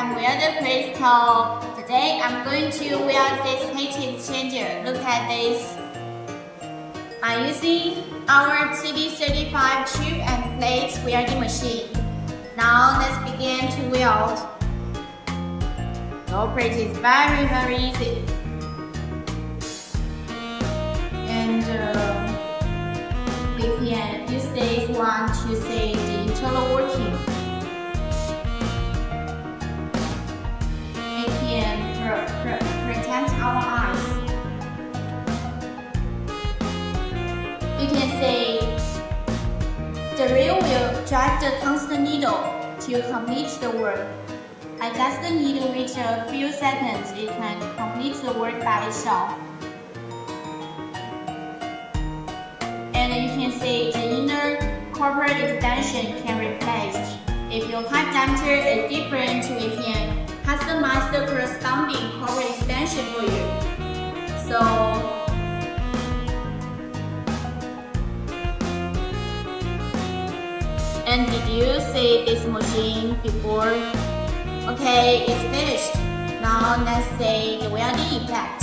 I'm Welder Crystal. Today I'm going to weld this heat exchanger. Look at this. I'm using our XD-35 tube and plate welding machine. Now let's begin to weld. The operation is very easy. And we can use this one to see the internal working. It can protect our eyes. You can see the reel will drive the constant needle to complete the work. Adjust the needle with a few seconds, it can complete the work by itself. And you can see the inner corporate extension can be replaced. If your pipe diameter is different, we can customize the corresponding corporate extension for you. And did you see this machine before? Okay, it's finished. Now let's see the welding effect.